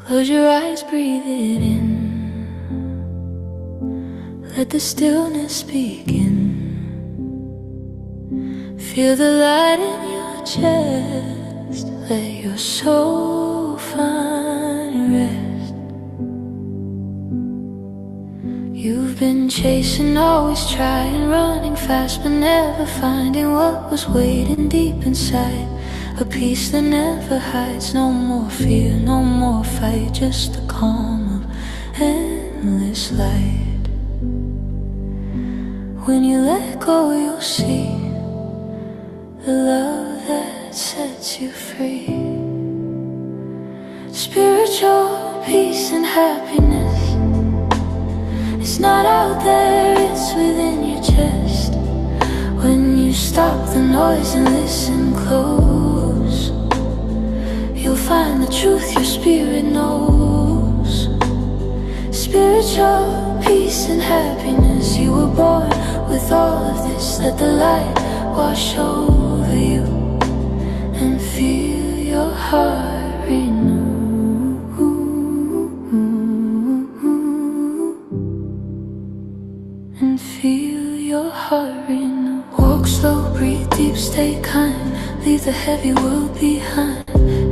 Close your eyes, breathe it in. Let the stillness begin. Feel the light in your chest. Let your soul find rest. You've been chasing, always trying, running fast, but never finding what was waiting deep inside. A peace that never hides. No more fear, no more fight, just the calm of endless light. When you let go, you'll see the love that sets you free. Spiritual peace and happiness. It's not out there, it's within your chest. When you stop the noise and listen close, you'll find the truth your spirit knows. Spiritual peace and happiness. You were born with all of this. Let the light wash over you and feel your heart renew. And feel your heart renew. Walk slow, breathe deep, stay kind. Leave the heavy world behind.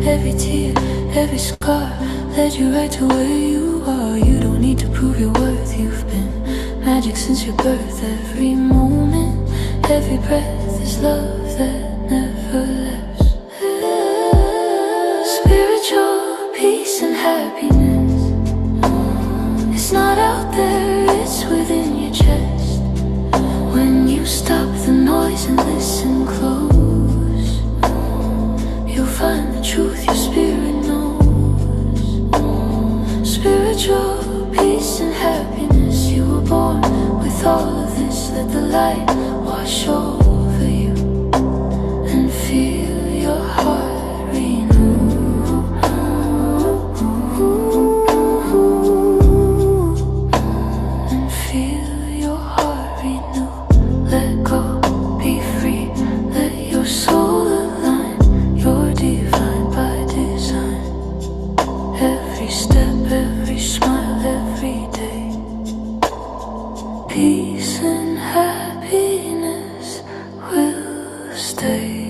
Every tear, every scar led you right to where you are. You don't need to prove your worth. You've been magic since your birth. Every moment, every breath is love that never lasts. Spiritual peace and happiness. It's not out there, it's within your chest. When you stop the noise and listen close, you'll find the truth your spirit knows. Spiritual peace and happiness. You were born with all of this. Let the light wash over you and feel your heart renew. And feel your heart renew. Let go, be free, let your soul align. You're divine by design. Every step, every smile, every day. Peace and happiness will stay.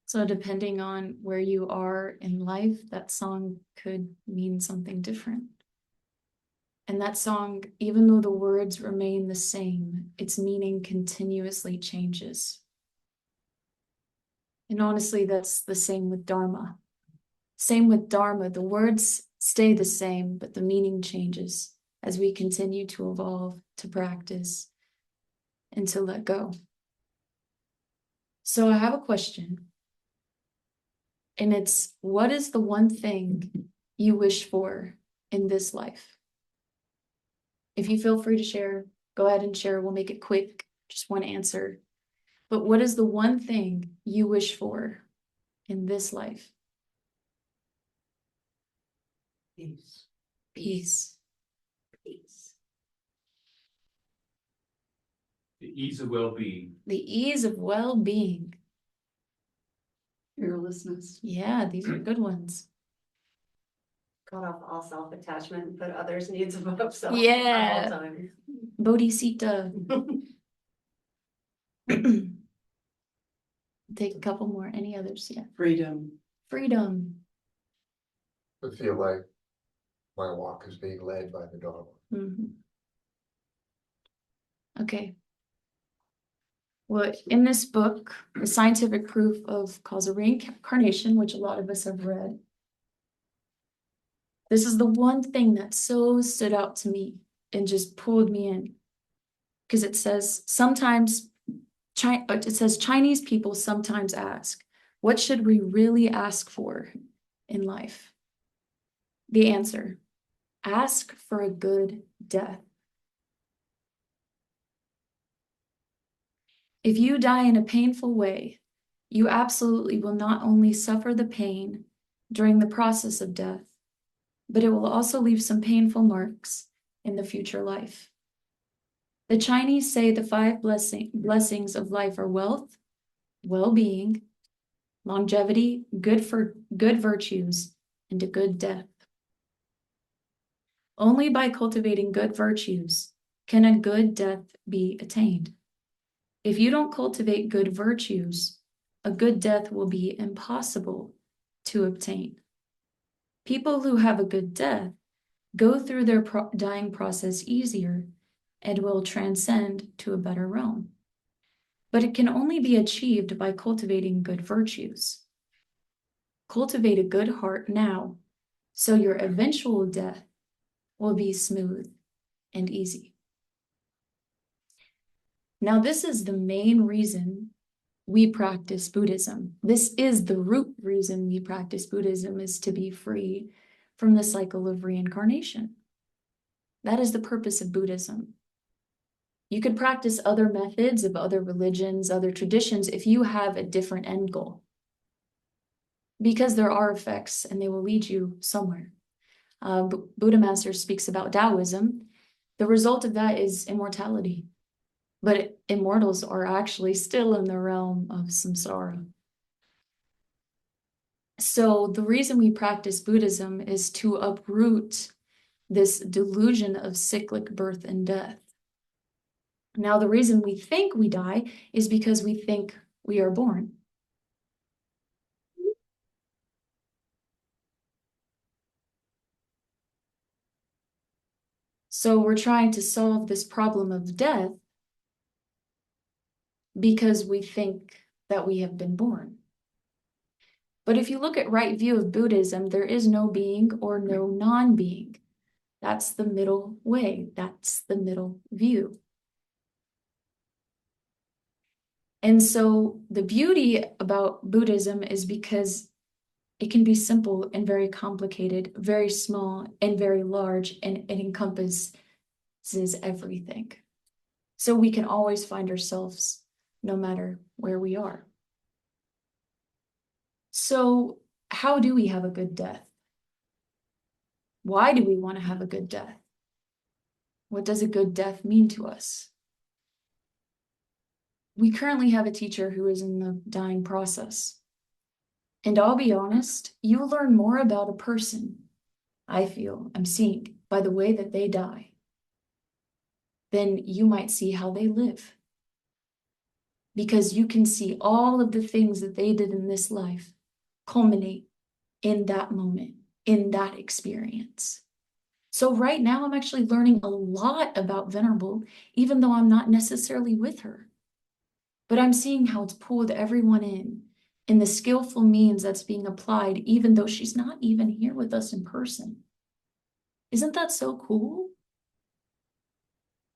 So depending on where you are in life, that song could mean something different. And that song, even though the words remain the same, its meaning continuously changes. And honestly, that's the same with Dharma. Same with Dharma, the words stay the same, but the meaning changes as we continue to evolve, to practice, and to let go. So I have a question. And it's, what is the one thing you wish for in this life? If you feel free to share, go ahead and share. We'll make it quick, just one answer. But what is the one thing you wish for in this life? Peace. Peace. Peace. The ease of well-being. The ease of well-being. Fearlessness. Yeah, these are good ones. Cut off all self-attachment, put others' needs above self. Yeah. At all times. Bodhisattva. Take a couple more. Any others? Yeah. Freedom. Freedom. I feel like my walk is being led by the dog. Mm-hmm. Okay. Well, in this book, The Scientific Proof of Causal Reincarnation, which a lot of us have read, this is the one thing that so stood out to me and just pulled me in. Because it says Chinese people sometimes ask, what should we really ask for in life? The answer, ask for a good death. If you die in a painful way, you absolutely will not only suffer the pain during the process of death, but it will also leave some painful marks in the future life. The Chinese say the 5 blessings of life are wealth, well-being, longevity, good virtues, and a good death. Only by cultivating good virtues can a good death be attained. If you don't cultivate good virtues, a good death will be impossible to obtain. People who have a good death go through their dying process easier and will transcend to a better realm. But it can only be achieved by cultivating good virtues. Cultivate a good heart now, so your eventual death will be smooth and easy. Now, this is the main reason we practice Buddhism. This is the root reason we practice Buddhism, is to be free from the cycle of reincarnation. That is the purpose of Buddhism. You could practice other methods of other religions, other traditions, if you have a different end goal. Because there are effects and they will lead you somewhere. Buddha Master speaks about Taoism. The result of that is immortality. But immortals are actually still in the realm of samsara. So the reason we practice Buddhism is to uproot this delusion of cyclic birth and death. Now, the reason we think we die is because we think we are born. So we're trying to solve this problem of death because we think that we have been born. But if you look at right view of Buddhism, there is no being or no non-being. That's the middle way. That's the middle view. And so the beauty about Buddhism is because it can be simple and very complicated, very small and very large, and it encompasses everything. So we can always find ourselves no matter where we are. So how do we have a good death? Why do we want to have a good death? What does a good death mean to us? We currently have a teacher who is in the dying process. And I'll be honest, you learn more about a person, I feel, I'm seeing, by the way that they die, than you might see how they live. Because you can see all of the things that they did in this life culminate in that moment, in that experience. So right now, I'm actually learning a lot about Venerable, even though I'm not necessarily with her. But I'm seeing how it's pulled everyone in the skillful means that's being applied, even though she's not even here with us in person. Isn't that so cool?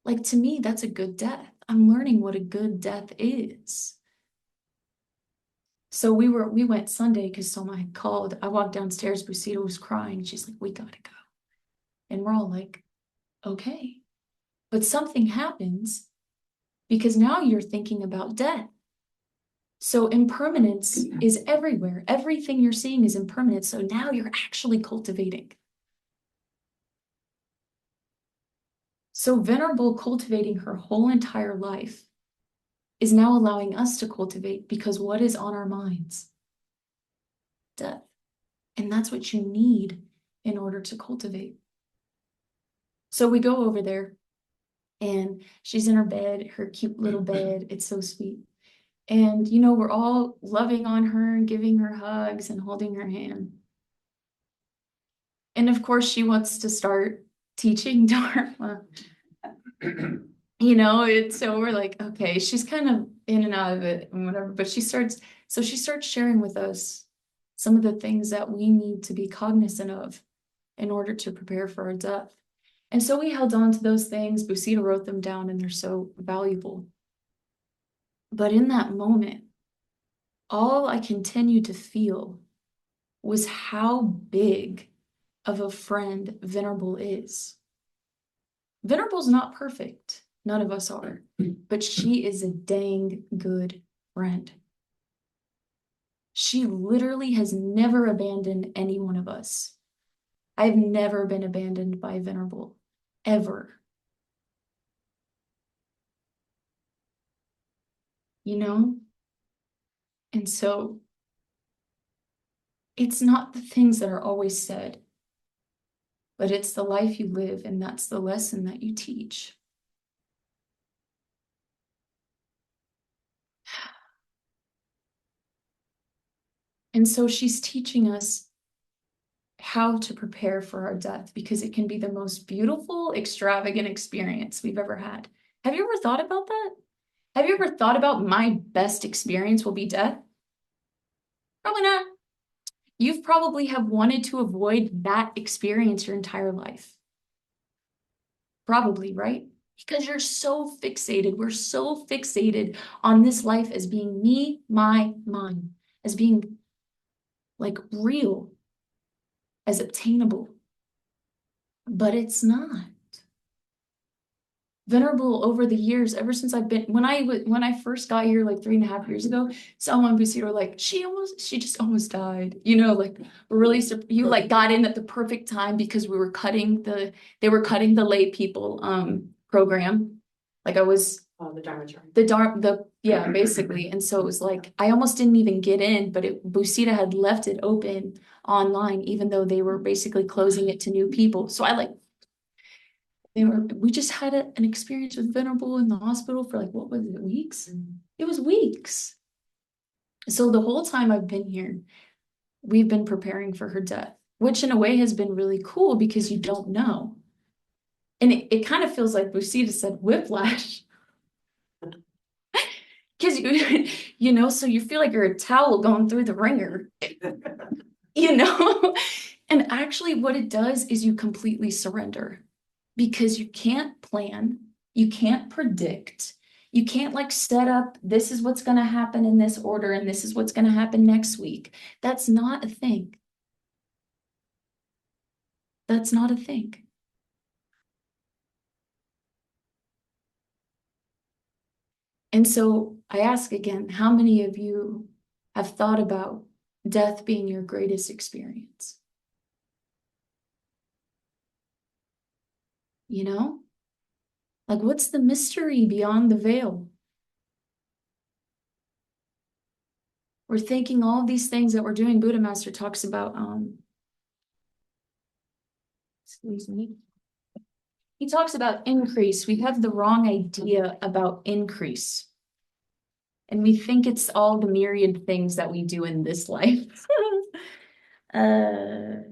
Like, to me, that's a good death. I'm learning what a good death is. So we went Sunday because Soma had called. I walked downstairs, Busita was crying. She's like, we gotta go. And we're all like, okay. But something happens because now you're thinking about death. So impermanence is everywhere. Everything you're seeing is impermanent. So now you're actually cultivating. So Venerable cultivating her whole entire life is now allowing us to cultivate, because what is on our minds? Death. And that's what you need in order to cultivate. So we go over there and she's in her bed, her cute little bed. It's so sweet. And, you know, we're all loving on her and giving her hugs and holding her hand. And of course, she wants to start teaching Dharma. You know, so we're like, okay, she's kind of in and out of it and whatever, but she starts sharing with us some of the things that we need to be cognizant of in order to prepare for our death. And so we held on to those things. Busita wrote them down and they're so valuable. But in that moment, all I continued to feel was how big of a friend Venerable is. Venerable's not perfect. None of us are. But she is a dang good friend. She literally has never abandoned any one of us. I've never been abandoned by Venerable, ever. You know? And so it's not the things that are always said, but it's the life you live, and that's the lesson that you teach. And so she's teaching us how to prepare for our death, because it can be the most beautiful, extravagant experience we've ever had. Have you ever thought about that? Have you ever thought about my best experience will be death? Probably not. You've probably have wanted to avoid that experience your entire life. Probably, right? Because you're so fixated. We're so fixated on this life as being me, my, mine, as being like real, as obtainable. But it's not. Venerable, over the years, ever since I've been, when I first got here like 3.5 years ago, someone was here like, she just almost died. You know, like really, you like got in at the perfect time because they were cutting the lay people program. Like I was Oh, the Dharma chart. yeah, basically. And so it was like, I almost didn't even get in, but Busita had left it open online, even though they were basically closing it to new people. So we just had an experience with Venerable in the hospital for like, what was it, weeks? It was weeks. So the whole time I've been here, we've been preparing for her death, which in a way has been really cool because you don't know. And it kind of feels like Busita said whiplash. Because so you feel like you're a towel going through the ringer, And actually what it does is you completely surrender. Because you can't plan, you can't predict, you can't like set up, this is what's going to happen in this order and this is what's going to happen next week. That's not a thing. That's not a thing. And so I ask again, how many of you have thought about death being your greatest experience? Like what's the mystery beyond the veil? We're thinking all of these things that we're doing. Buddha Master talks about, excuse me. He talks about increase. We have the wrong idea about increase. And we think it's all the myriad things that we do in this life. I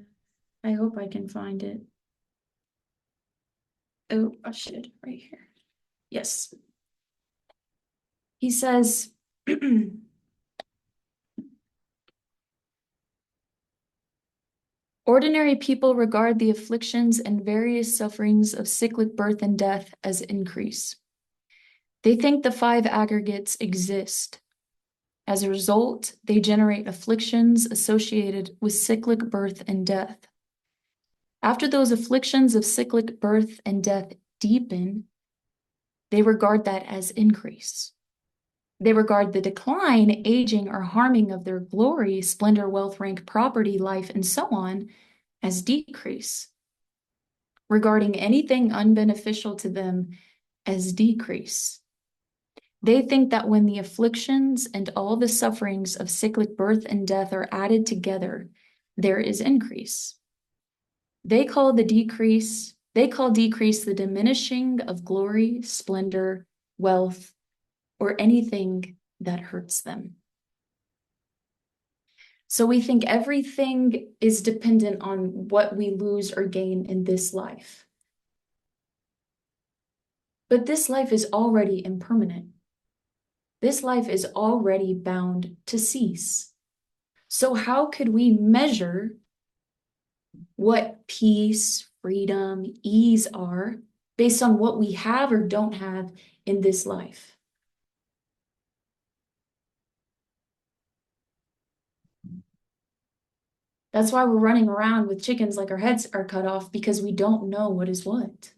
hope I can find it. Oh, shit, right here. Yes. He says, ordinary people regard the afflictions and various sufferings of cyclic birth and death as increase. They think the 5 aggregates exist. As a result, they generate afflictions associated with cyclic birth and death. After those afflictions of cyclic birth and death deepen, they regard that as increase. They regard the decline, aging, or harming of their glory, splendor, wealth, rank, property, life, and so on as decrease. Regarding anything unbeneficial to them as decrease. They think that when the afflictions and all the sufferings of cyclic birth and death are added together, there is increase. They call decrease the diminishing of glory, splendor, wealth, or anything that hurts them. So we think everything is dependent on what we lose or gain in this life. But this life is already impermanent. This life is already bound to cease. So how could we measure what peace, freedom, ease are based on what we have or don't have in this life? That's why we're running around with chickens like our heads are cut off, because we don't know what is what.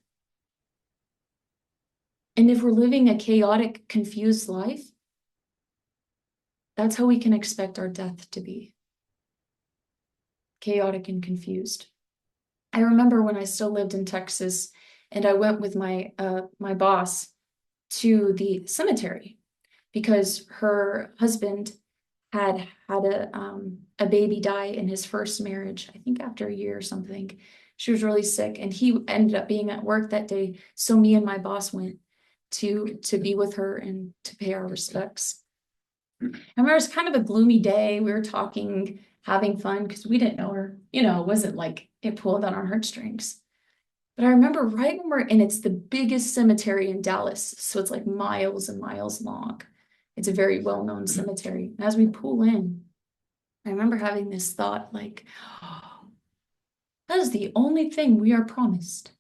And if we're living a chaotic, confused life, That's how we can expect our death to be. Chaotic and confused. I remember when I still lived in Texas and I went with my boss to the cemetery because her husband had a baby die in his first marriage, I think after a year or something. She was really sick and he ended up being at work that day. So me and my boss went to be with her and to pay our respects. I remember it was kind of a gloomy day. We were talking, having fun because we didn't know her. You know, it wasn't like it pulled on our heartstrings. But I remember right when and it's the biggest cemetery in Dallas. So it's like miles and miles long. It's a very well-known cemetery. And as we pull in, I remember having this thought like, oh, that is the only thing we are promised.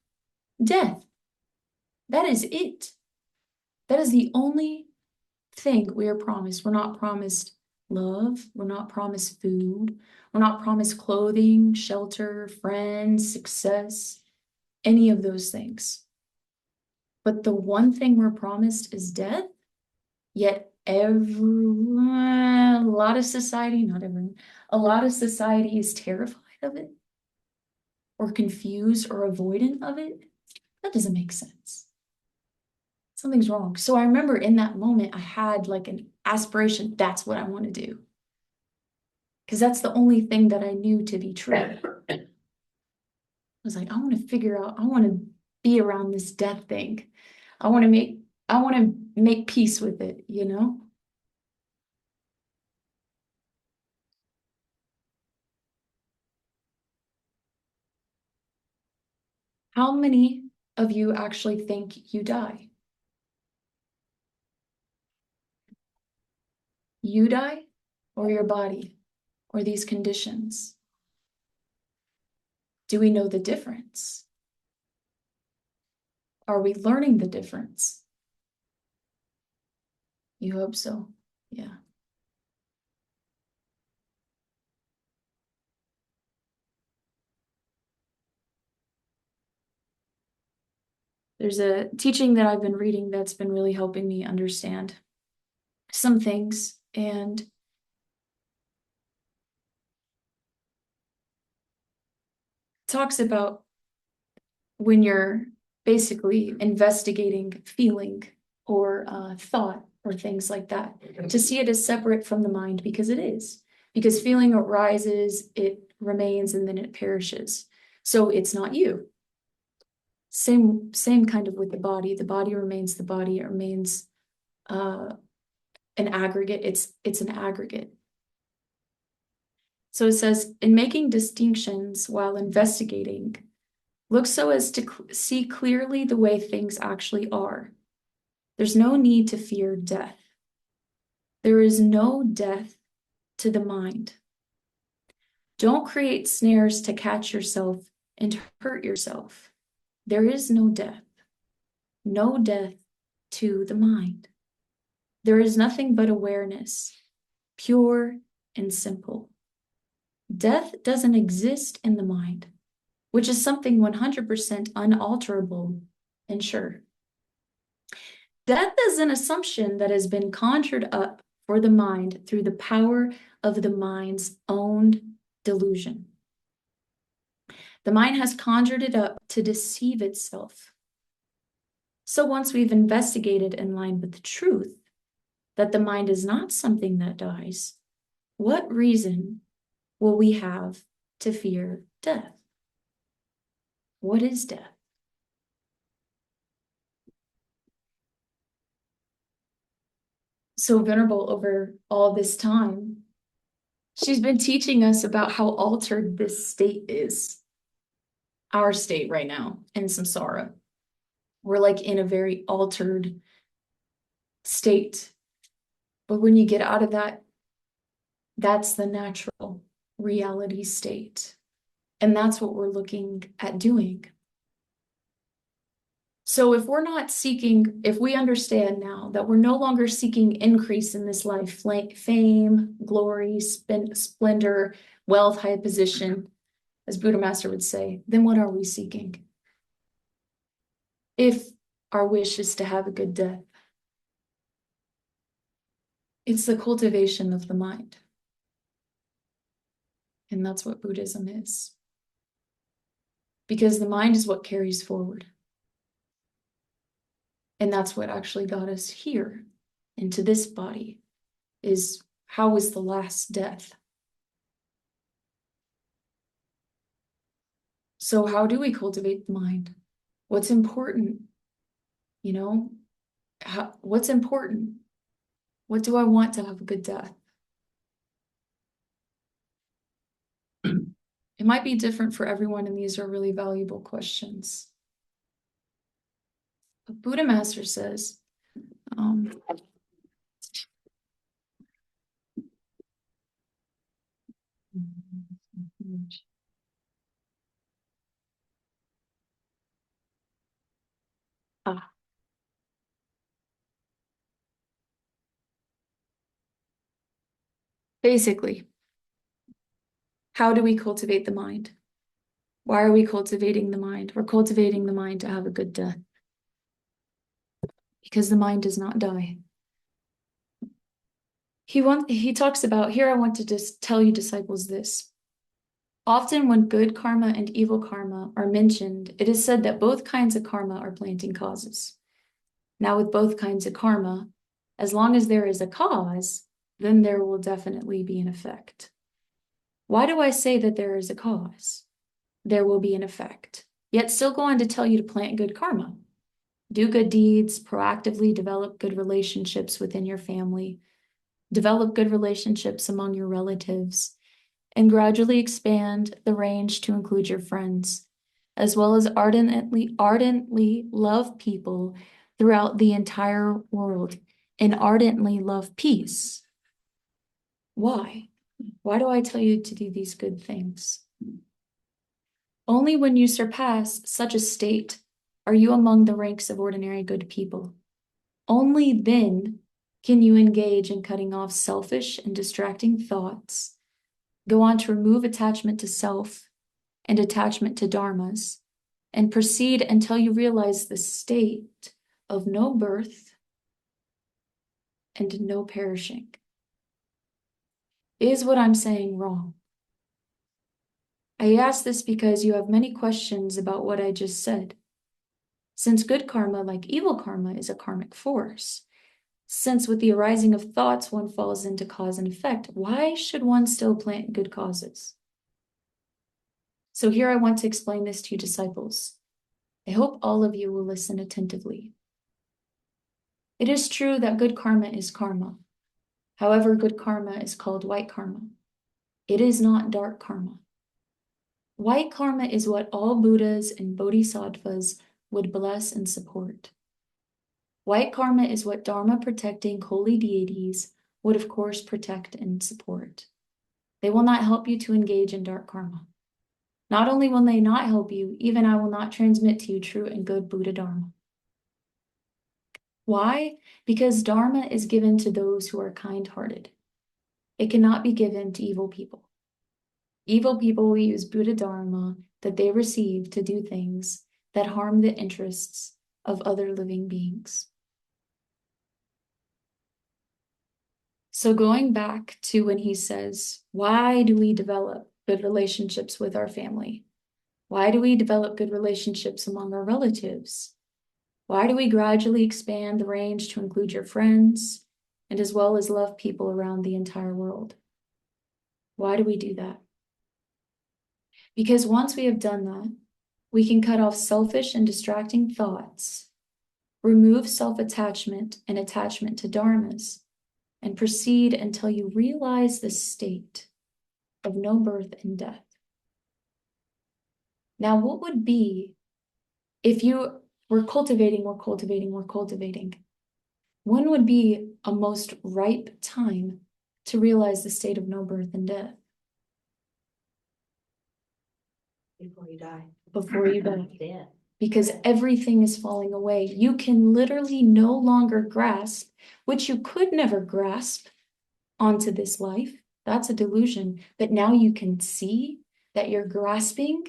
Death. That is it. That is the only thing we are promised. We're not promised love. We're not promised food. We're not promised clothing, shelter, friends, success, any of those things. But the one thing we're promised is death. Yet a lot of society, not everyone, a lot of society is terrified of it or confused or avoidant of it. That doesn't make sense. Something's wrong. So I remember in that moment, I had like an aspiration. That's what I want to do. Because that's the only thing that I knew to be true. I was like, I want to figure out, I want to be around this death thing. I want to make peace with it, you know? How many of you actually think you die? You die or your body or these conditions? Do we know the difference? Are we learning the difference? You hope so, yeah. There's a teaching that I've been reading that's been really helping me understand some things, and talks about when you're basically investigating feeling or thought or things like that, to see it as separate from the mind, because it is. Because feeling arises, it remains, and then it perishes. So it's not you. Same kind of with the body. The body remains the body. It remains an aggregate. It's an aggregate. So it says, in making distinctions while investigating, look so as to see clearly the way things actually are. There's no need to fear death. There is no death to the mind. Don't create snares to catch yourself and hurt yourself. There is no death. No death to the mind. There is nothing but awareness, pure and simple. Death doesn't exist in the mind, which is something 100% unalterable and sure. Death is an assumption that has been conjured up for the mind through the power of the mind's own delusion. The mind has conjured it up to deceive itself. So once we've investigated in line with the truth that the mind is not something that dies, what reason will we have to fear death? What is death? So Venerable, over all this time, she's been teaching us about how altered this state is. Our state right now in samsara. We're like in a very altered state. But when you get out of that, that's the natural reality state. And that's what we're looking at doing. So if we're not seeking, if we understand now that we're no longer seeking increase in this life, fame, glory, splendor, wealth, high position, as Buddha Master would say, then what are we seeking? If our wish is to have a good death. It's the cultivation of the mind. And that's what Buddhism is. Because the mind is what carries forward. And that's what actually got us here into this body, is how was the last death? So how do we cultivate the mind? What's important? You know, what's important? What do I want to have a good death? It might be different for everyone, and these are really valuable questions. A Buddha master says, basically, how do we cultivate the mind? Why are we cultivating the mind? We're cultivating the mind to have a good death. Because the mind does not die. He talks about, here I want to just tell you disciples this. Often when good karma and evil karma are mentioned, it is said that both kinds of karma are planting causes. Now with both kinds of karma, as long as there is a cause, then there will definitely be an effect. Why do I say that there is a cause? There will be an effect. Yet still go on to tell you to plant good karma. Do good deeds, proactively develop good relationships within your family, develop good relationships among your relatives, and gradually expand the range to include your friends, as well as ardently love people throughout the entire world and ardently love peace. Why? Why do I tell you to do these good things? Only when you surpass such a state are you among the ranks of ordinary good people. Only then can you engage in cutting off selfish and distracting thoughts, go on to remove attachment to self and attachment to dharmas, and proceed until you realize the state of no birth and no perishing. Is what I'm saying wrong? I ask this because you have many questions about what I just said. Since good karma, like evil karma, is a karmic force, since with the arising of thoughts one falls into cause and effect, why should one still plant good causes? So here I want to explain this to you disciples. I hope all of you will listen attentively. It is true that good karma is karma. However, good karma is called white karma. It is not dark karma. White karma is what all Buddhas and Bodhisattvas would bless and support. White karma is what Dharma-protecting holy deities would of course protect and support. They will not help you to engage in dark karma. Not only will they not help you, even I will not transmit to you true and good Buddha Dharma. Why? Because Dharma is given to those who are kind-hearted. It cannot be given to evil people. Evil people will use Buddha Dharma that they receive to do things that harm the interests of other living beings. So going back to when he says, why do we develop good relationships with our family? Why do we develop good relationships among our relatives? Why do we gradually expand the range to include your friends and as well as love people around the entire world? Why do we do that? Because once we have done that, we can cut off selfish and distracting thoughts, remove self-attachment and attachment to dharmas, and proceed until you realize the state of no birth and death. Now, what would be if you were cultivating, when would be a most ripe time to realize the state of no birth and death? Before you die. Before you die. Yeah. Because everything is falling away. You can literally no longer grasp, which you could never grasp onto this life. That's a delusion. But now you can see that your grasping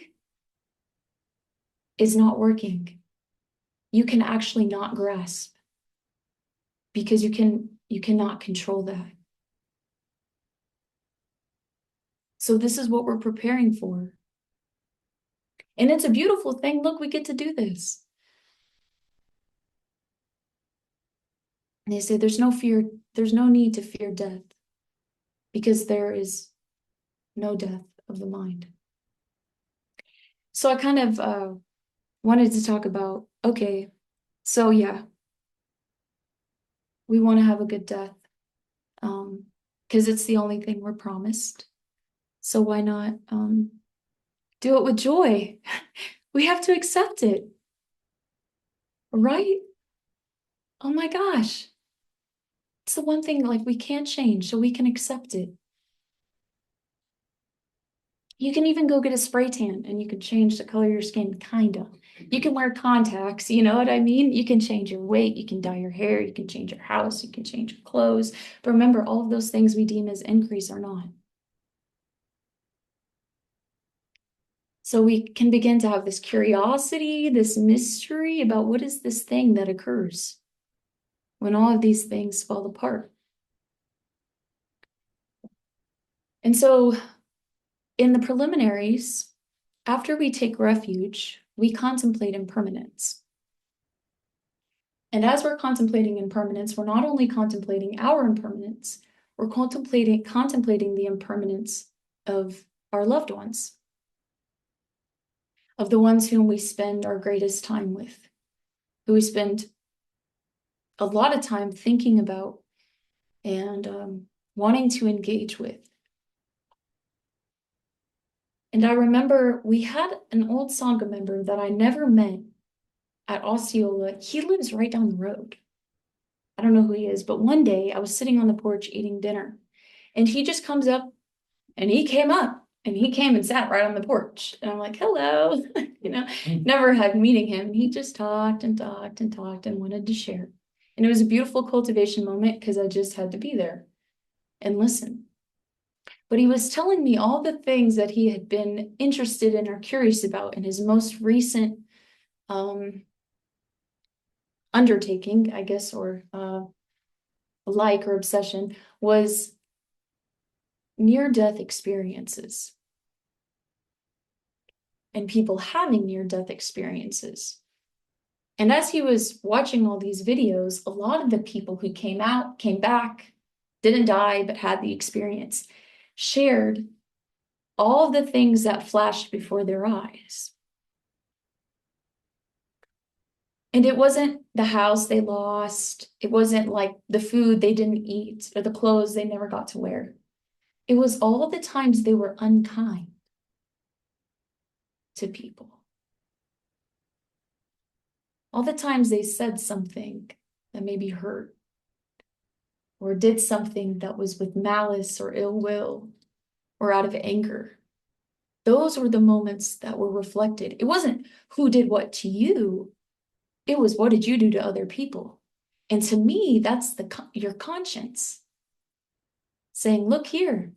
is not working. You can actually not grasp because You cannot control that. So this is what we're preparing for. And it's a beautiful thing. Look, we get to do this. And they say there's no fear, there's no need to fear death because there is no death of the mind. So I kind of wanted to talk about, okay, so yeah, we want to have a good death because it's the only thing we're promised. So why not do it with joy? We have to accept it, right? Oh my gosh. It's the one thing like we can't change, so we can accept it. You can even go get a spray tan and you can change the color of your skin, kind of. You can wear contacts, you know what I mean? You can change your weight, you can dye your hair, you can change your house, you can change your clothes. But remember, all of those things we deem as increase are not. So we can begin to have this curiosity, this mystery about what is this thing that occurs when all of these things fall apart. And so in the preliminaries, after we take refuge, we contemplate impermanence. And as we're contemplating impermanence, we're not only contemplating our impermanence, we're contemplating the impermanence of our loved ones, of the ones whom we spend our greatest time with, who we spend a lot of time thinking about and wanting to engage with. And I remember we had an old Sangha member that I never met at Osceola. He lives right down the road. I don't know who he is, but one day I was sitting on the porch eating dinner and he just comes up and he came up and he came and sat right on the porch. And I'm like, hello, never had meeting him. He just talked and talked and talked and wanted to share. And it was a beautiful cultivation moment because I just had to be there and listen. But he was telling me all the things that he had been interested in or curious about in his most recent undertaking, I guess, or like or obsession was near-death experiences and people having near-death experiences. And as he was watching all these videos, a lot of the people who came back, didn't die, but had the experience, shared all of the things that flashed before their eyes. And it wasn't the house they lost. It wasn't like the food they didn't eat or the clothes they never got to wear. It was all the times they were unkind to people. All the times they said something that maybe hurt or did something that was with malice or ill will or out of anger. Those were the moments that were reflected. It wasn't who did what to you. It was what did you do to other people? And to me, that's your conscience saying, look here.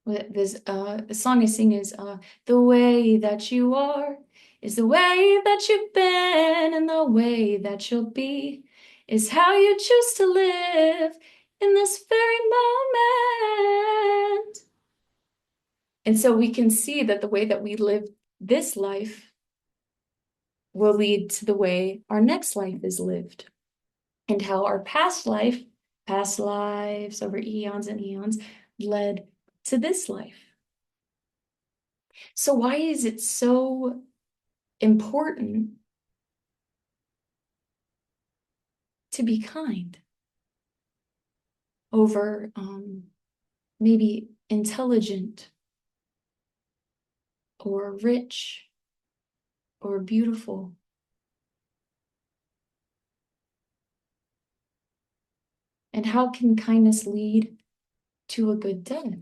The song I sing is the way that you are is the way that you've been, and the way that you'll be is how you choose to live in this very moment. And so we can see that the way that we live this life will lead to the way our next life is lived, and how our past lives over eons and eons led to this life. So why is it so important to be kind over maybe intelligent or rich or beautiful? And how can kindness lead to a good death?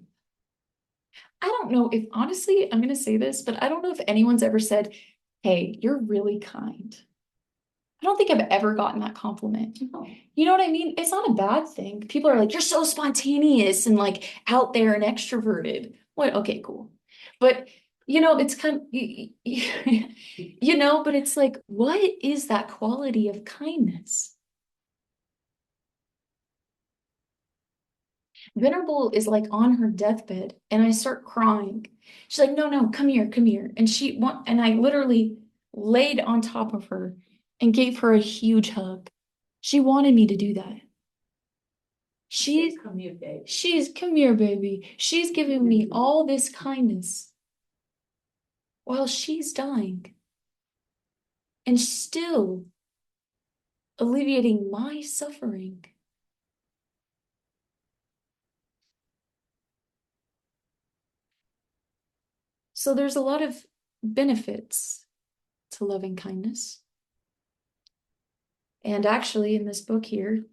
I don't know if, honestly, I'm going to say this, but I don't know if anyone's ever said, hey, you're really kind. I don't think I've ever gotten that compliment. You know what I mean? It's not a bad thing. People are like, you're so spontaneous and like out there and extroverted. What? Okay, cool. But It's kind but it's like, what is that quality of kindness? Venerable is like on her deathbed and I start crying. She's like, no, no, come here, come here. And I literally laid on top of her and gave her a huge hug. She wanted me to do that. She's come here, baby. She's giving me all this kindness while she's dying and still alleviating my suffering. So there's a lot of benefits to loving kindness. And actually, in this book here,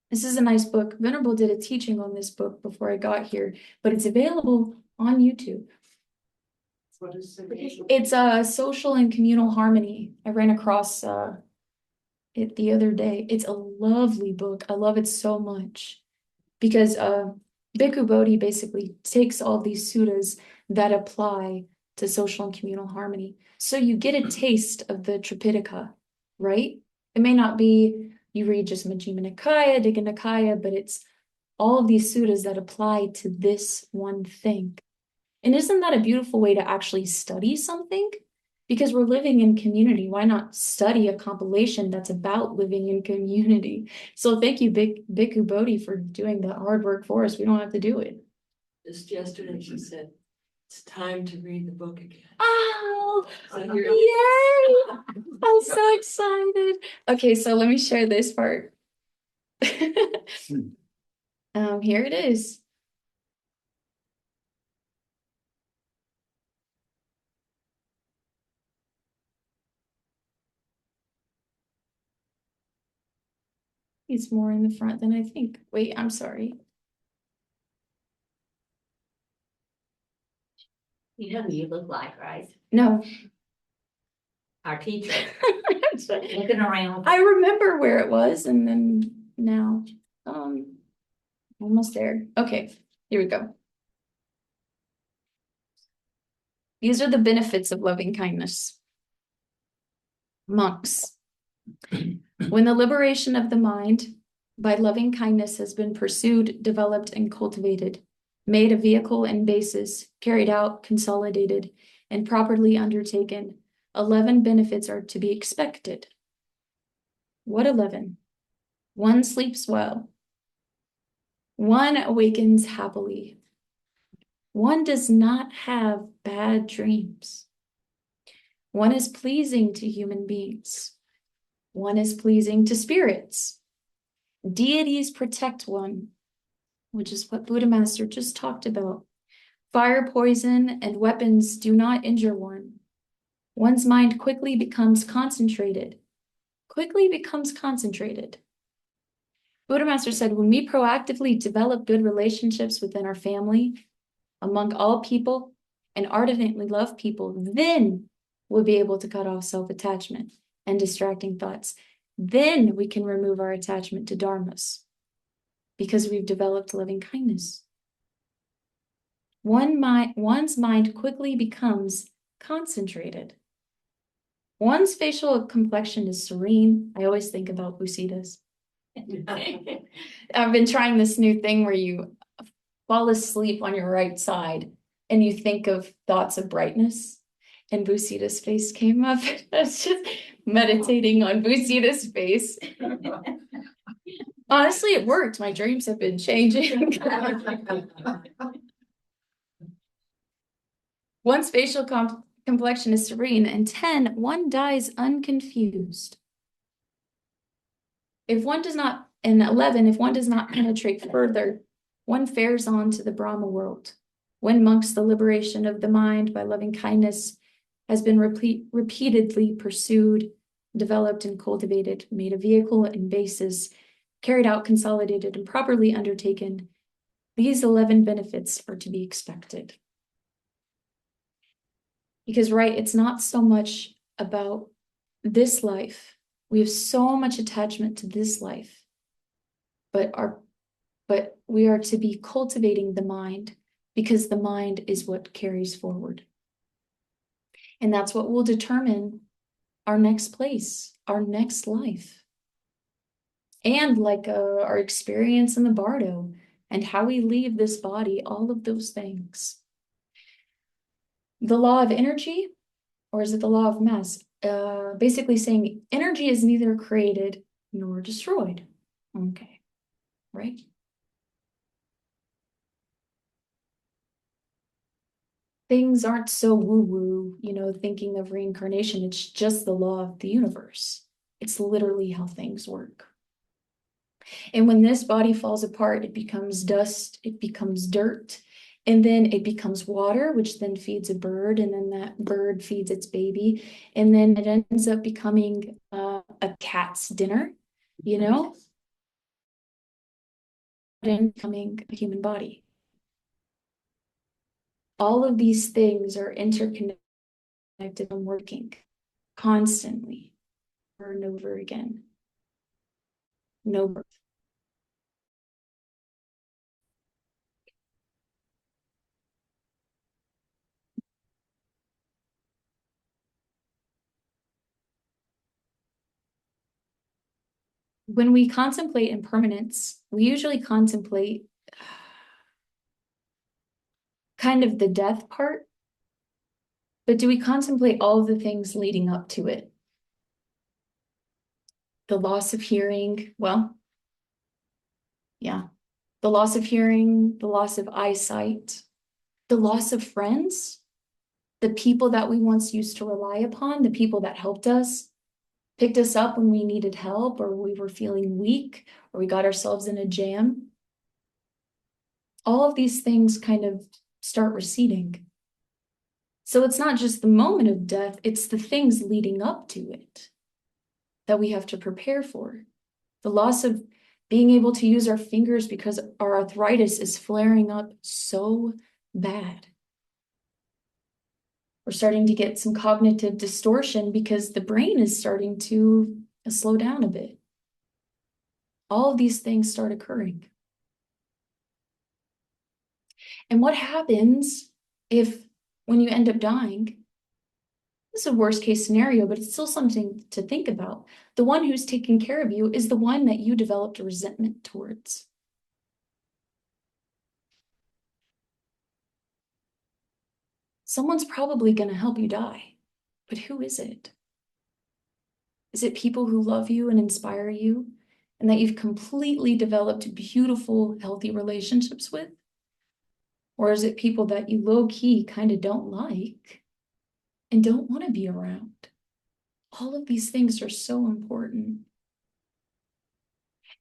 this is a nice book. Venerable did a teaching on this book before I got here, but it's available on YouTube. What is it? It's a social and communal harmony. I ran across it the other day. It's a lovely book. I love it so much because Bhikkhu Bodhi basically takes all these suttas that apply to social and communal harmony. So you get a taste of the Tripitaka, right? It may not be you read just Majjhima Nikaya, Digha Nikaya, but it's all of these suttas that apply to this one thing. And isn't that a beautiful way to actually study something? Because we're living in community. Why not study a compilation that's about living in community? So thank you, Bhikkhu Bodhi, for doing the hard work for us. We don't have to do it. Just yesterday, she said, it's time to read the book again. Oh, So here- yay! I'm so excited. Okay, so let me share this part. Here it is. It's more in the front than I think. Wait, I'm sorry. You know who you look like, right? No. Our teacher. Looking around. I remember where it was, and then now, almost there. Okay, here we go. These are the benefits of loving kindness. Monks. When the liberation of the mind by loving kindness has been pursued, developed, and cultivated, made a vehicle and basis, carried out, consolidated, and properly undertaken, 11 benefits are to be expected. What 11? 1 sleeps well. 1 awakens happily. 1 does not have bad dreams. 1 is pleasing to human beings. 1 is pleasing to spirits. Deities protect 1, which is what Buddha Master just talked about. Fire, poison, and weapons do not injure 1. 1's mind quickly becomes concentrated. Quickly becomes concentrated. Buddha Master said, when we proactively develop good relationships within our family, among all people, and ardently love people, then we'll be able to cut off self-attachment and distracting thoughts. Then we can remove our attachment to dharmas because we've developed loving kindness. 1's mind quickly becomes concentrated. 1's facial complexion is serene. I always think about Busitas. I've been trying this new thing where you fall asleep on your right side and you think of thoughts of brightness. And Busita's face came up. I was just meditating on Busita's face. Honestly, it worked. My dreams have been changing. 1's facial complexion is serene, and 10, 1 dies unconfused. If 1 does not, and 11, if 1 does not penetrate further, 1 fares on to the Brahma world. When monks, the liberation of the mind by loving kindness has been repeatedly pursued, developed, and cultivated, made a vehicle and basis, carried out, consolidated, and properly undertaken, these 11 benefits are to be expected. Because, right, it's not so much about this life. We have so much attachment to this life, but we are to be cultivating the mind because the mind is what carries forward. And that's what will determine our next place, our next life. And like our experience in the bardo and how we leave this body, all of those things. The law of energy, or is it the law of mass? Basically saying energy is neither created nor destroyed. Okay, right? Things aren't so woo-woo, thinking of reincarnation. It's just the law of the universe. It's literally how things work. And when this body falls apart, it becomes dust, it becomes dirt, and then it becomes water, which then feeds a bird, and then that bird feeds its baby, and then it ends up becoming a cat's dinner, and becoming a human body. All of these things are interconnected and working constantly over and over again. No birth. When we contemplate impermanence, we usually contemplate kind of the death part, but do we contemplate all of the things leading up to it? The loss of hearing, well, yeah, the loss of hearing, the loss of eyesight, the loss of friends, the people that we once used to rely upon, the people that helped us, picked us up when we needed help, or we were feeling weak, or we got ourselves in a jam. All of these things kind of start receding. So it's not just the moment of death, it's the things leading up to it that we have to prepare for. The loss of being able to use our fingers because our arthritis is flaring up so bad. We're starting to get some cognitive distortion because the brain is starting to slow down a bit. All of these things start occurring. And what happens if, when you end up dying, this is a worst case scenario, but it's still something to think about. The one who's taking care of you is the one that you developed a resentment towards. Someone's probably going to help you die, but who is it? Is it people who love you and inspire you and that you've completely developed beautiful, healthy relationships with? Or is it people that you low-key kind of don't like and don't want to be around? All of these things are so important.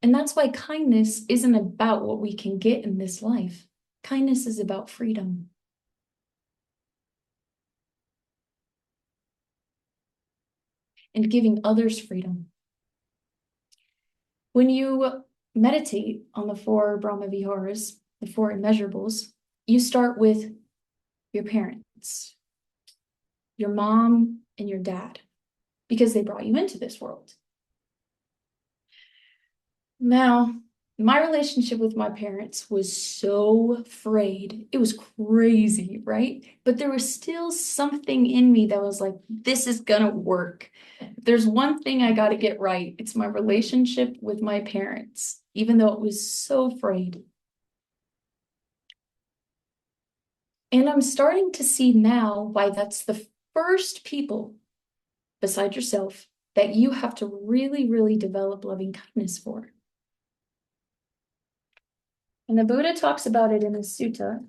And that's why kindness isn't about what we can get in this life. Kindness is about freedom. And giving others freedom. When you meditate on the 4 Brahma Viharas, the 4 immeasurables, you start with your parents, your mom and your dad, because they brought you into this world. Now, my relationship with my parents was so frayed. It was crazy, right? But there was still something in me that was like, this is gonna work. There's one thing I gotta get right. It's my relationship with my parents, even though it was so frayed. And I'm starting to see now why that's the first people, beside yourself, that you have to really, really develop loving kindness for. And the Buddha talks about it in the sutta.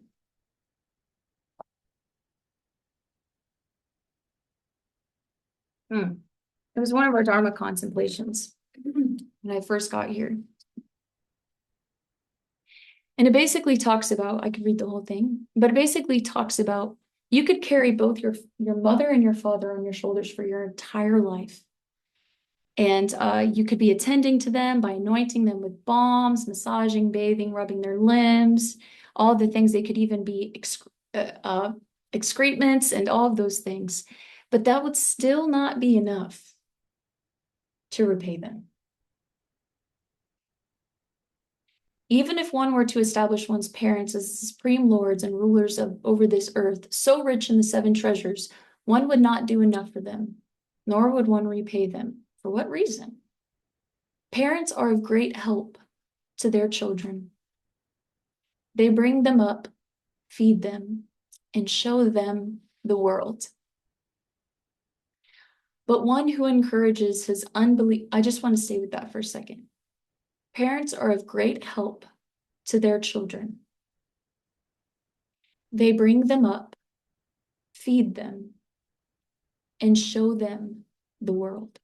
It was one of our Dharma contemplations when I first got here. And it basically talks about, I could read the whole thing, but it basically talks about you could carry both your mother and your father on your shoulders for your entire life. And you could be attending to them by anointing them with balms, massaging, bathing, rubbing their limbs, all the things. They could even be excrements and all of those things. But that would still not be enough to repay them. Even if one were to establish one's parents as the supreme lords and rulers over this earth, so rich in the seven treasures, one would not do enough for them, nor would one repay them. For what reason? Parents are of great help to their children. They bring them up, feed them, and show them the world. But one who encourages his unbelief, I just want to stay with that for a second. Parents are of great help to their children. They bring them up, feed them, and show them the world.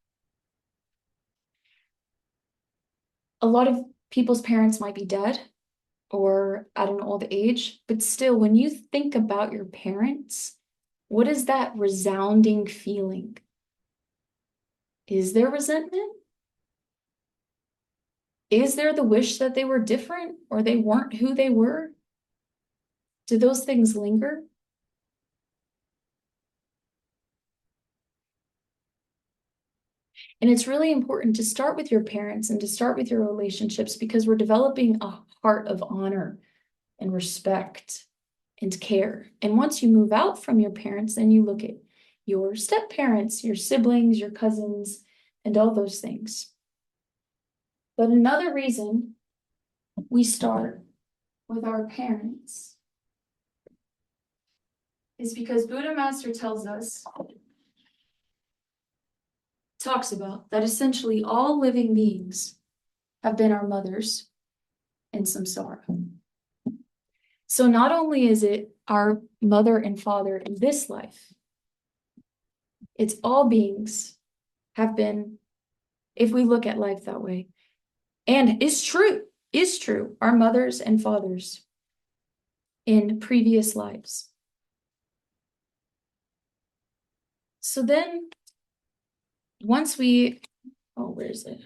A lot of people's parents might be dead or at an old age, but still, when you think about your parents, what is that resounding feeling? Is there resentment? Is there the wish that they were different or they weren't who they were? Do those things linger? And it's really important to start with your parents and to start with your relationships because we're developing a heart of honor and respect and care. And once you move out from your parents, then you look at your step-parents, your siblings, your cousins, and all those things. But another reason we start with our parents is because Buddha Master tells us, talks about that essentially all living beings have been our mothers in samsara. So not only is it our mother and father in this life, it's all beings have been, if we look at life that way, and is true, our mothers and fathers in previous lives. So then, once we, where is it?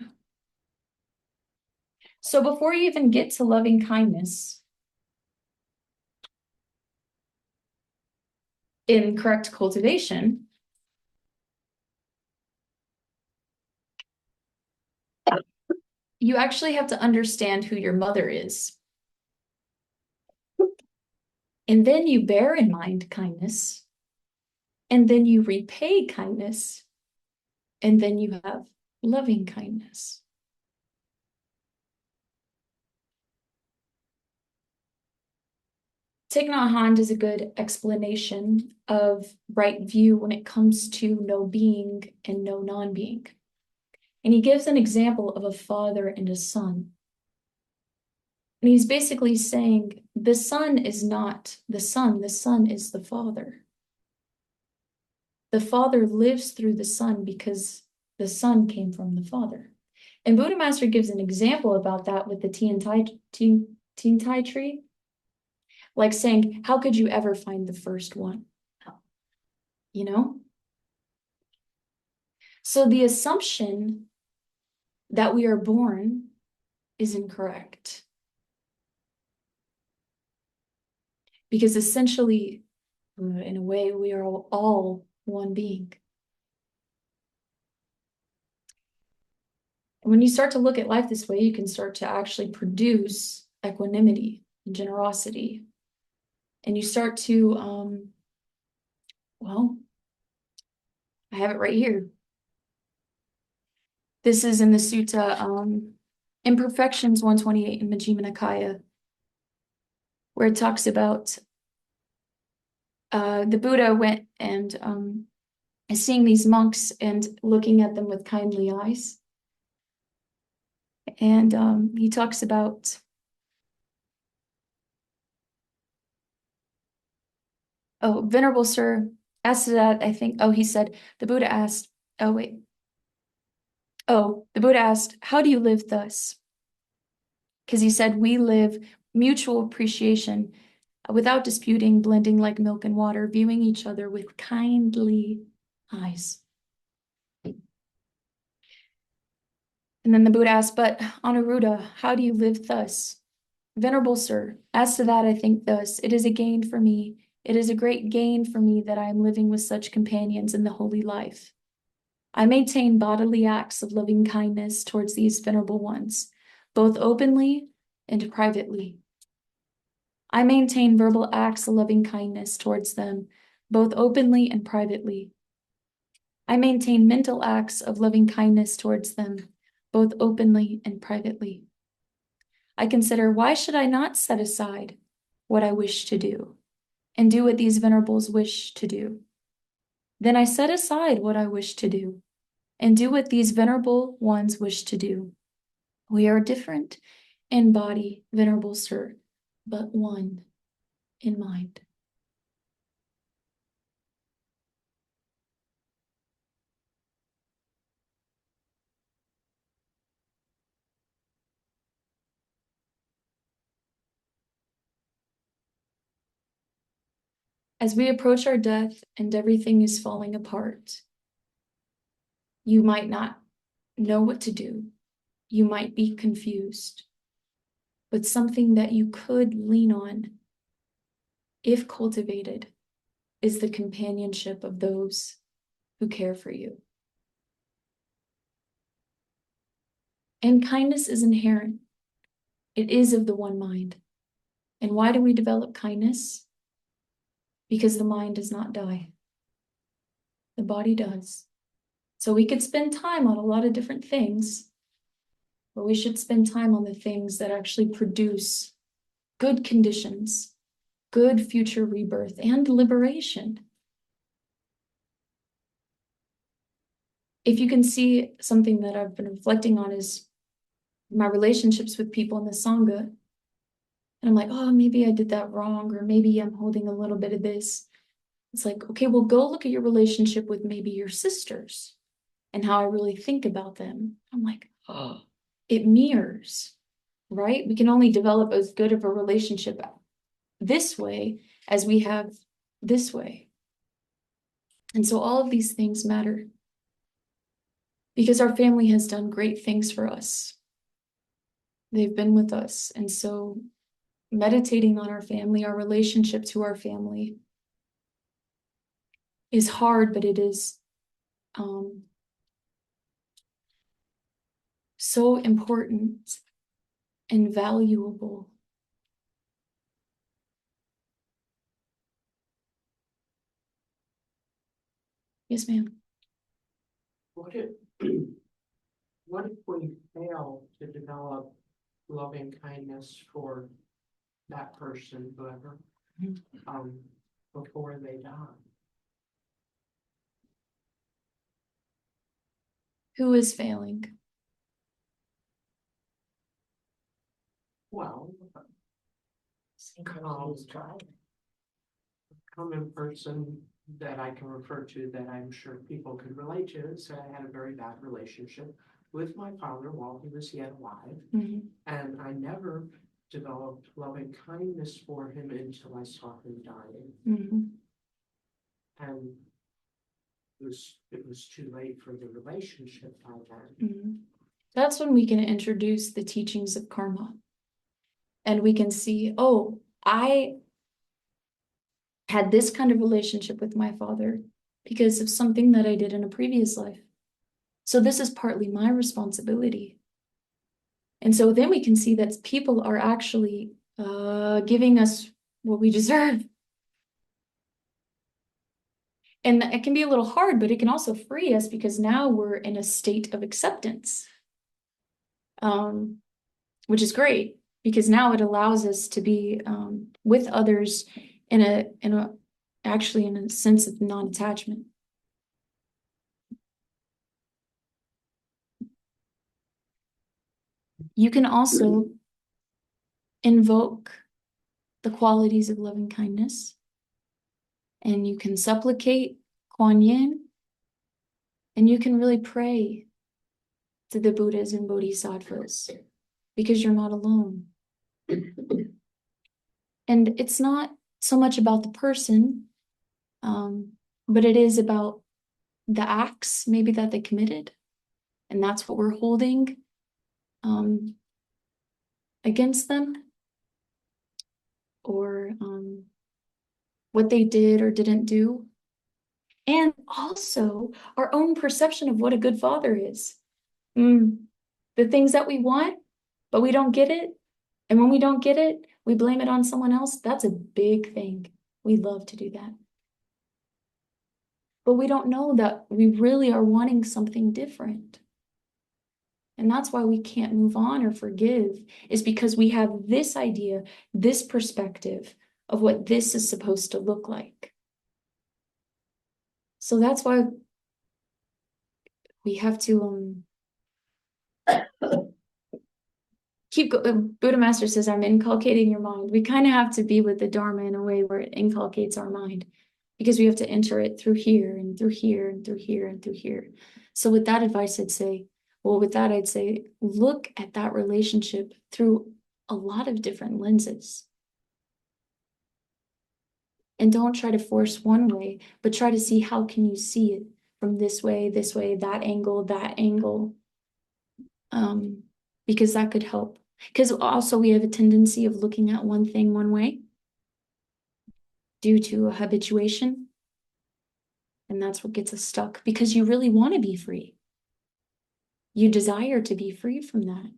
So before you even get to loving kindness, in correct cultivation, you actually have to understand who your mother is. And then you bear in mind kindness, and then you repay kindness, and then you have loving kindness. Thich Nhat Hanh does a good explanation of right view when it comes to no being and no non-being. And he gives an example of a father and a son. And he's basically saying the son is not the son is the father. The father lives through the son because the son came from the father. And Buddha Master gives an example about that with the Teen Tai tree. Like saying, how could you ever find the first one? You know? So the assumption that we are born is incorrect. Because essentially, in a way, we are all one being. And when you start to look at life this way, you can start to actually produce equanimity and generosity. And you start to, I have it right here. This is in the Sutta, Imperfections 128 in Majjhima Nikaya, where it talks about the Buddha went and seeing these monks and looking at them with kindly eyes. And he talks about Venerable Sir, as to that, I think, he said, the Buddha asked, the Buddha asked, how do you live thus? Because he said, we live mutual appreciation without disputing, blending like milk and water, viewing each other with kindly eyes. And then the Buddha asked, but Anuruddha, how do you live thus? Venerable Sir, as to that I think thus, it is a gain for me. It is a great gain for me that I am living with such companions in the holy life. I maintain bodily acts of loving kindness towards these venerable ones, both openly and privately. I maintain verbal acts of loving kindness towards them, both openly and privately. I maintain mental acts of loving kindness towards them, both openly and privately. I consider, why should I not set aside what I wish to do and do what these venerables wish to do? Then I set aside what I wish to do and do what these venerable ones wish to do. We are different in body, venerable sir, but one in mind. As we approach our death and everything is falling apart, you might not know what to do. You might be confused, but something that you could lean on, if cultivated, is the companionship of those who care for you. And kindness is inherent. It is of the one mind. And why do we develop kindness? Because the mind does not die. The body does. So we could spend time on a lot of different things, but we should spend time on the things that actually produce good conditions, good future rebirth, and liberation. If you can see, something that I've been reflecting on is my relationships with people in the Sangha. And I'm like, oh, maybe I did that wrong, or maybe I'm holding a little bit of this. It's like, okay, well, go look at your relationship with maybe your sisters and how I really think about them. I'm like, oh, it mirrors, right? We can only develop as good of a relationship this way as we have this way. And so all of these things matter because our family has done great things for us. They've been with us. And so meditating on our family, our relationship to our family is hard, but it is so important and valuable. Yes, ma'am. What if, what if we fail to develop loving kindness for that person, whoever, before they die? Who is failing? Well, Synchronous drive. common person that I can refer to that I'm sure people could relate to, so I had a very bad relationship with my father while he was yet alive. Mhm. And I never developed loving kindness for him until I saw him dying. Mhm. And it was too late for the relationship by then. Mhm. That's when we can introduce the teachings of karma. And we can see, oh, I had this kind of relationship with my father because of something that I did in a previous life. So this is partly my responsibility. And so then we can see that people are actually giving us what we deserve. And it can be a little hard, but it can also free us because now we're in a state of acceptance, which is great because now it allows us to be with others in a sense of non-attachment. You can also invoke the qualities of loving kindness, and you can supplicate Kuan Yin, and you can really pray to the Buddhas and Bodhisattvas because you're not alone. And it's not so much about the person, but it is about the acts maybe that they committed. And that's what we're holding against them, or what they did or didn't do. And also our own perception of what a good father is. The things that we want, but we don't get it. And when we don't get it, we blame it on someone else. That's a big thing. We love to do that. But we don't know that we really are wanting something different. And that's why we can't move on or forgive, is because we have this idea, this perspective of what this is supposed to look like. So that's why we have to Buddha Master says, I'm inculcating your mind. We kind of have to be with the Dharma in a way where it inculcates our mind, because we have to enter it through here and through here and through here and through here. So with that advice, I'd say, look at that relationship through a lot of different lenses. And don't try to force one way, but try to see how can you see it from this way, that angle. Because that could help. Because also we have a tendency of looking at one thing one way due to a habituation. And that's what gets us stuck, because you really want to be free. You desire to be free from that.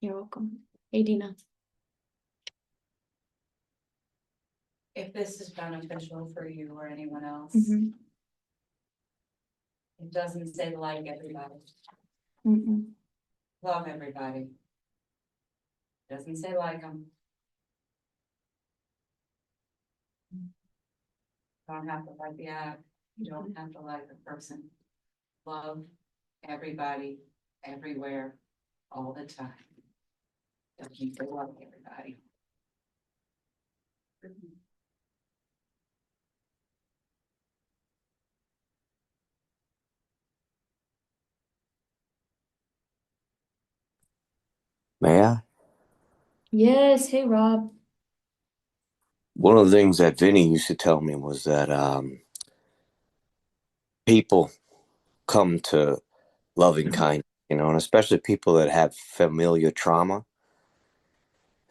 You're welcome. Hey, Dina. If this is beneficial for you or anyone else, Mhm. it doesn't say like everybody, Mm-mm. love everybody. Doesn't say like them. Don't have to like the app, you don't have to like the person. Love everybody, everywhere, all the time. Don't keep to love everybody. May I? Yes. Hey, Rob. One of the things that Vinny used to tell me was that people come to loving kindness, and especially people that have familiar trauma,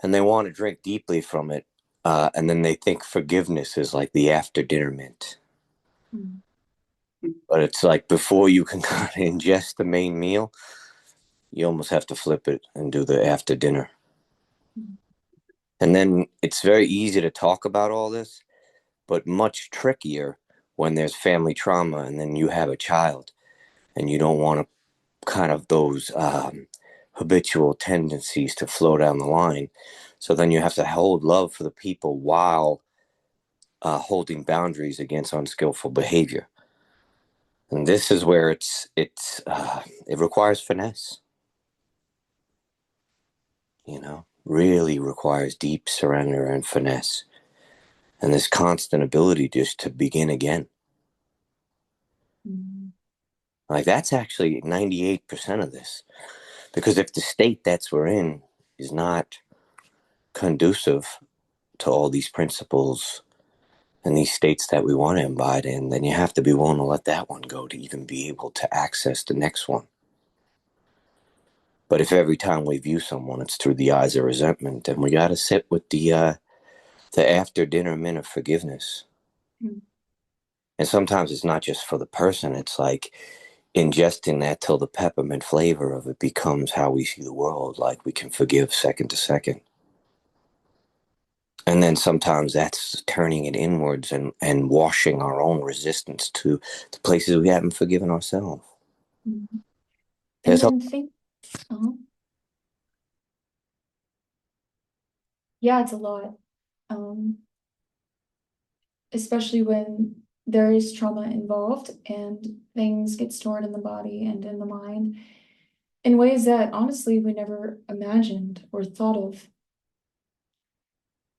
and they want to drink deeply from it, and then they think forgiveness is like the after dinner mint. Mm. But it's like before you can kind of ingest the main meal, you almost have to flip it and do the after dinner. And then it's very easy to talk about all this, but much trickier when there's family trauma and then you have a child and you don't want to kind of those habitual tendencies to flow down the line. So then you have to hold love for the people while holding boundaries against unskillful behavior. And this is where it requires finesse, really requires deep surrender and finesse. And this constant ability just to begin again. Mm. Like that's actually 98% of this. Because if the state that's we're in is not conducive to all these principles and these states that we want to embody in, then you have to be willing to let that one go to even be able to access the next one. But if every time we view someone, it's through the eyes of resentment, then we got to sit with the after dinner mint of forgiveness. Mm. And sometimes it's not just for the person. It's like ingesting that till the peppermint flavor of it becomes how we see the world. Like we can forgive second to second. And then sometimes that's turning it inwards and washing our own resistance to the places we haven't forgiven ourselves. Mm. And There's then think, yeah, it's a lot. Especially when there is trauma involved and things get stored in the body and in the mind in ways that honestly we never imagined or thought of.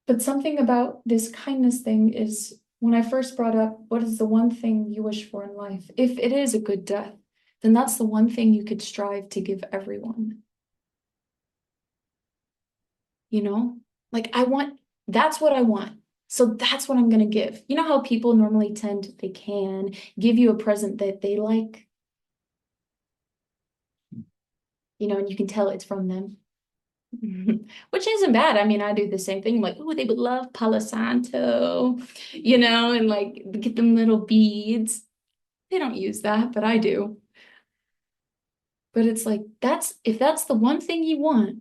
But something about this kindness thing is, when I first brought up, what is the one thing you wish for in life? If it is a good death, then that's the one thing you could strive to give everyone. Like that's what I want. So that's what I'm going to give. You know how people normally they can give you a present that they like, and you can tell it's from them. Which isn't bad. I mean, I do the same thing. Like, oh, they would love Palo Santo, and like get them little beads. They don't use that, but I do. But it's like, if that's the one thing you want,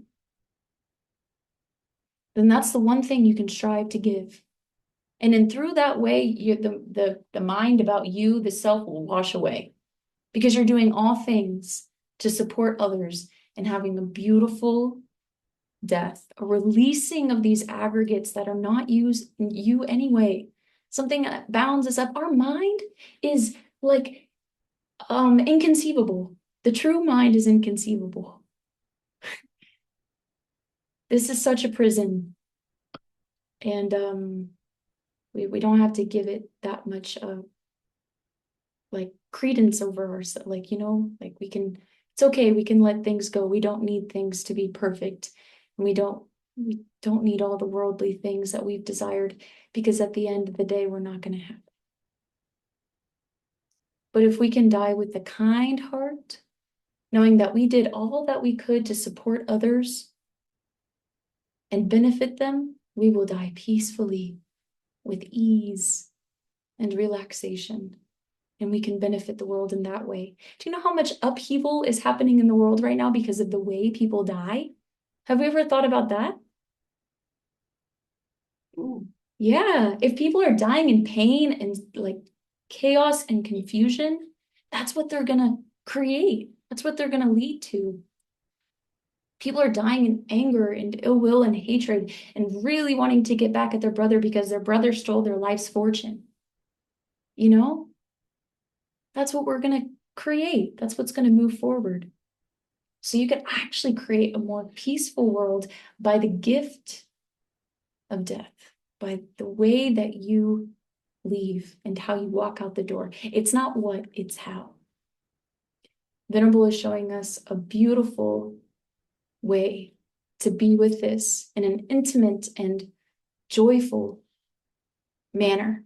then that's the one thing you can strive to give. And then through that way, the mind about you, the self will wash away. Because you're doing all things to support others and having a beautiful death, a releasing of these aggregates that are not you anyway. Something that bounds us up. Our mind is like inconceivable. The true mind is inconceivable. This is such a prison. And we don't have to give it that much like credence over ourselves. Like, like it's okay, we can let things go. We don't need things to be perfect. And we don't need all the worldly things that we've desired, because at the end of the day, we're not going to have it. But if we can die with a kind heart, knowing that we did all that we could to support others and benefit them, we will die peacefully with ease and relaxation. And we can benefit the world in that way. Do you know how much upheaval is happening in the world right now because of the way people die? Have we ever thought about that? Ooh. Yeah, if people are dying in pain and like chaos and confusion, that's what they're gonna create. That's what they're gonna lead to. People are dying in anger and ill will and hatred and really wanting to get back at their brother because their brother stole their life's fortune. That's what we're going to create. That's what's going to move forward. So you can actually create a more peaceful world by the gift of death, by the way that you leave and how you walk out the door. It's not what, it's how. Venerable is showing us a beautiful way to be with this in an intimate and joyful manner.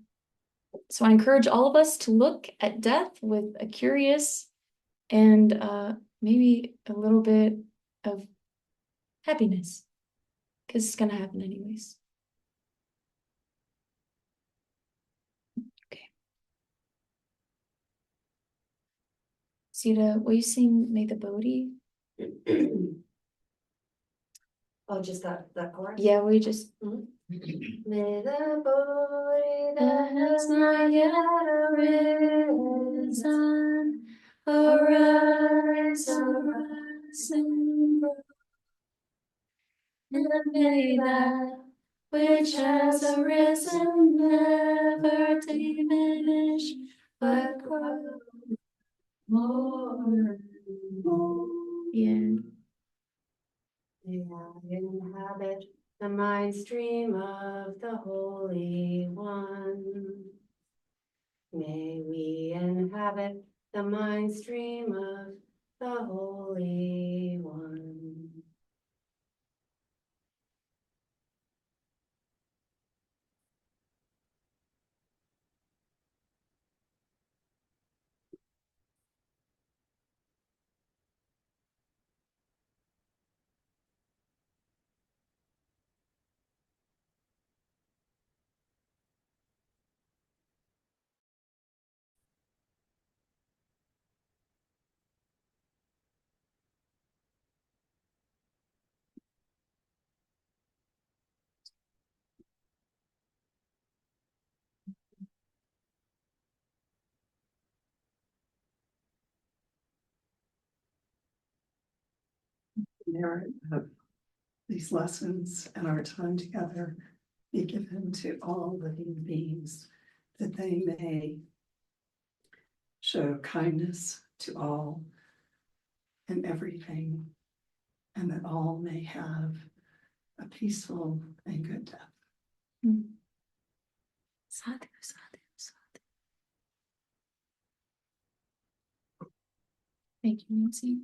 So I encourage all of us to look at death with a curious and maybe a little bit of happiness, because it's going to happen anyways. Okay. Sita, will you sing May the Bodhi? Oh, just that chorus? Yeah, we just. May the Bodhi that has not yet arisen, arise, arise and grow. And may that which has arisen never diminish, but grow more. Yeah. May I inhabit the mind stream of the Holy One. May we inhabit the mind stream of the Holy One. Merit of these lessons and our time together be given to all living beings, that they may show kindness to all and everything, and that all may have a peaceful and good death. Sadhu, sadhu, sadhu. Thank you, Nancy.